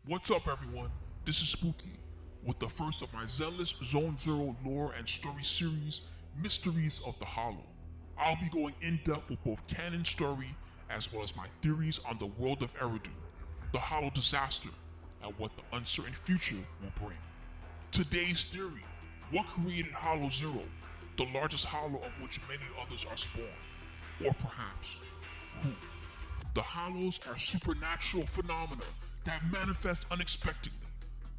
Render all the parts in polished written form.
What's up, everyone? This is Spooky with the first of my Zenless Zone Zero lore and story series, Mysteries of the Hollow. I'll be going in depth with both canon story as well as my theories on the world of Eridu, the Hollow disaster, and what the uncertain future will bring. Today's theory: what created Hollow Zero, the largest hollow of which many others are spawned? Or perhaps, who? The hollows are supernatural phenomena that manifest unexpectedly,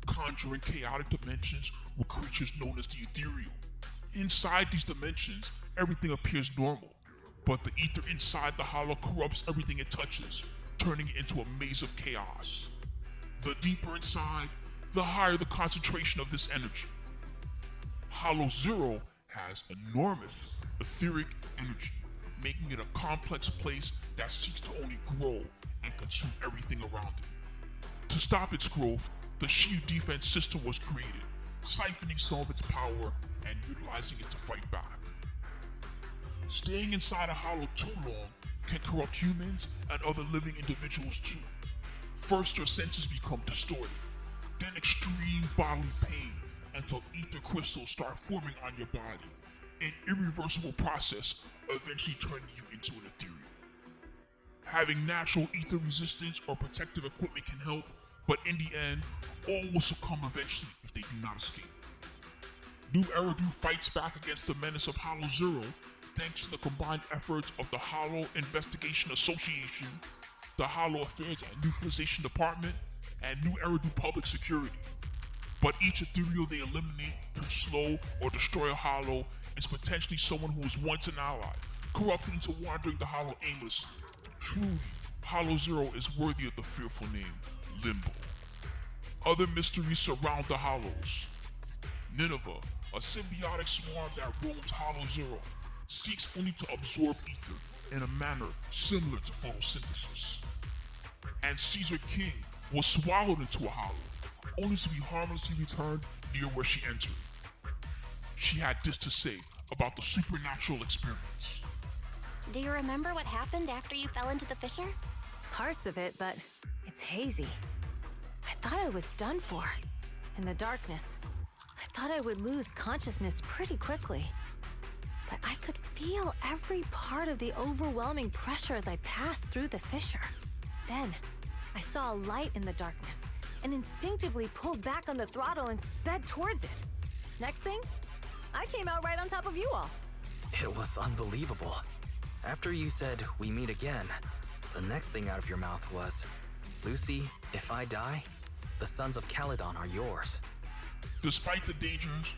conjuring chaotic dimensions with creatures known as the Ethereal. Inside these dimensions, everything appears normal, but the ether inside the hollow corrupts everything it touches, turning it into a maze of chaos. The deeper inside, the higher the concentration of this energy. Hollow Zero has enormous etheric energy, making it a complex place that seeks to only grow and consume everything around it. To stop its growth, the shield defense system was created, siphoning some of its power and utilizing it to fight back. Staying inside a hollow too long can corrupt humans and other living individuals too. First, your senses become distorted, then extreme bodily pain until ether crystals start forming on your body, an irreversible process eventually turning you into an Ethereal. Having natural ether resistance or protective equipment can help, but in the end, all will succumb eventually if they do not escape. New Eridu fights back against the menace of Hollow Zero thanks to the combined efforts of the Hollow Investigation Association, the Hollow Affairs and Neutralization Department, and New Eridu Public Security. But each Ethereal they eliminate to slow or destroy a Hollow is potentially someone who was once an ally, corrupted into wandering the Hollow aimlessly. Truly, Hollow Zero is worthy of the fearful name, Limbo. Other mysteries surround the Hollows. Nineveh, a symbiotic swarm that roams Hollow Zero, seeks only to absorb ether in a manner similar to photosynthesis. And Caesar King was swallowed into a hollow, only to be harmlessly returned near where she entered. She had this to say about the supernatural experience. Do you remember what happened after you fell into the fissure? Parts of it, but it's hazy. I thought I was done for. In the darkness, I thought I would lose consciousness pretty quickly. But I could feel every part of the overwhelming pressure as I passed through the fissure. Then, I saw a light in the darkness and instinctively pulled back on the throttle and sped towards it. Next thing, I came out right on top of you all. It was unbelievable. After you said, "We meet again," the next thing out of your mouth was, "Lucy, if I die, the sons of Caledon are yours." Despite the dangers,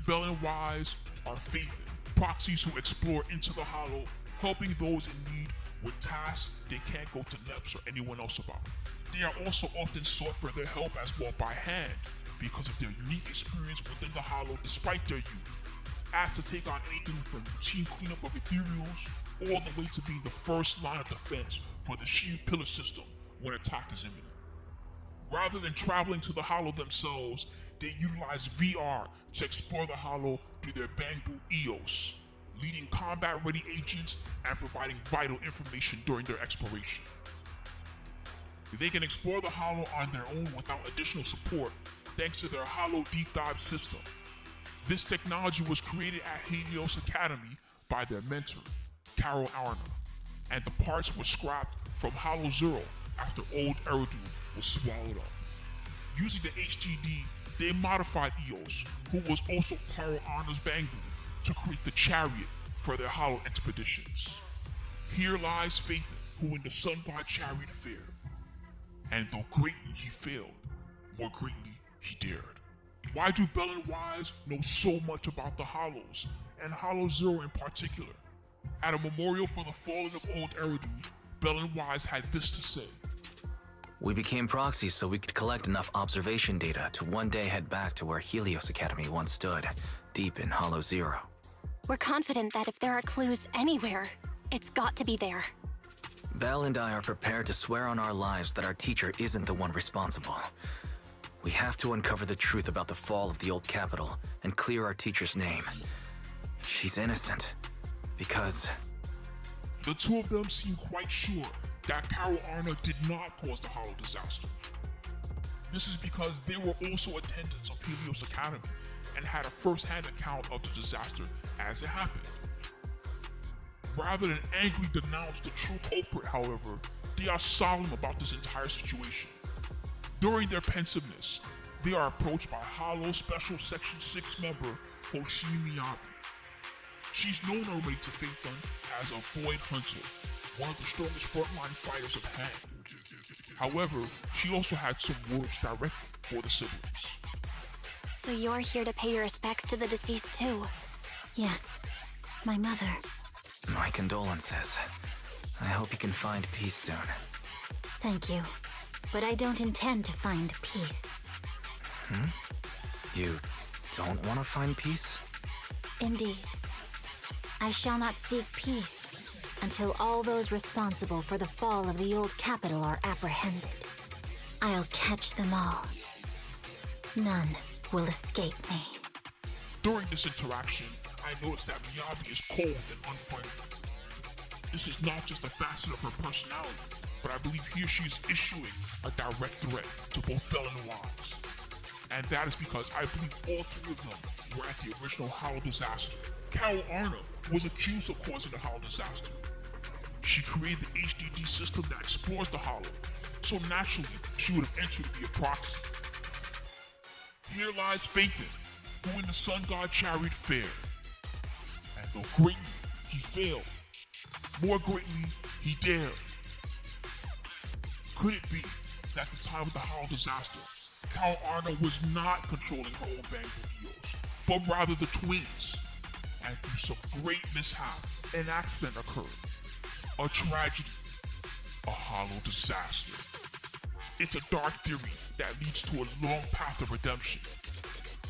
Belle Wise are Phaethon, proxies who explore into the hollow, helping those in need with tasks they can't go to Neps or anyone else about. They are also often sought for their help as well by hand because of their unique experience within the hollow despite their youth, asked to take on anything from routine cleanup of Ethereals all the way to being the first line of defense for the shield pillar system when attack is imminent. Rather than traveling to the hollow themselves, they utilize VR to explore the hollow through their Bamboo EOS, leading combat-ready agents and providing vital information during their exploration. They can explore the hollow on their own without additional support thanks to their hollow deep dive system. This technology was created at Helios Academy by their mentor, Carole Arna, and the parts were scrapped from Hollow Zero after old Eridu was swallowed up. Using the HDD, they modified EOS, who was also Carole Arna's Bamboo, to create the chariot for their hollow expeditions. Here lies Phaethon, who in the Sun God chariot fared. And though greatly he failed, more greatly he dared. Why do Belle Wise know so much about the hollows, and Hollow Zero in particular? At a memorial for the fallen of old Eridu, Belle Wise had this to say. We became proxies so we could collect enough observation data to one day head back to where Helios Academy once stood, deep in Hollow Zero. We're confident that if there are clues anywhere, it's got to be there. Belle and I are prepared to swear on our lives that our teacher isn't the one responsible. We have to uncover the truth about the fall of the old capital and clear our teacher's name. She's innocent, because... The two of them seem quite sure that Carole Arna did not cause the hollow disaster. This is because they were also attendants of Helios Academy and had a first-hand account of the disaster as it happened. Rather than angrily denounce the true culprit, however, they are solemn about this entire situation. During their pensiveness, they are approached by Hollow Special Section 6 member Hoshimi Miyabi. She's known already to Phaethon as a Void Hunter, one of the strongest frontline fighters of hand. However, she also had some words directly for the siblings. So you're here to pay your respects to the deceased too? Yes, my mother. My condolences. I hope you can find peace soon. Thank you. But I don't intend to find peace. You don't want to find peace? Indeed. I shall not seek peace until all those responsible for the fall of the old capital are apprehended. I'll catch them all. None will escape me. During this interaction, I noticed that Miyabi is cold and unfriendly. This is not just a facet of her personality, but I believe here she is issuing a direct threat to both Belle and Wise. And that is because I believe all three of them were at the original Hollow disaster. Carole Arna was accused of causing the Hollow disaster. She created the HDD system that explores the Hollow, so naturally she would have entered via proxy. Here lies Phaethon, who in the sun god chariot fared. And though greatly he failed, more greatly he dared. Could it be that at the time of the Hollow disaster, Carole Arna was not controlling her own bang videos, but rather the twins? And through some great mishap, an accident occurred. A tragedy. A Hollow disaster. It's a dark theory that leads to a long path of redemption.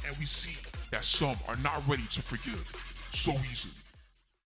And we see that some are not ready to forgive so easily.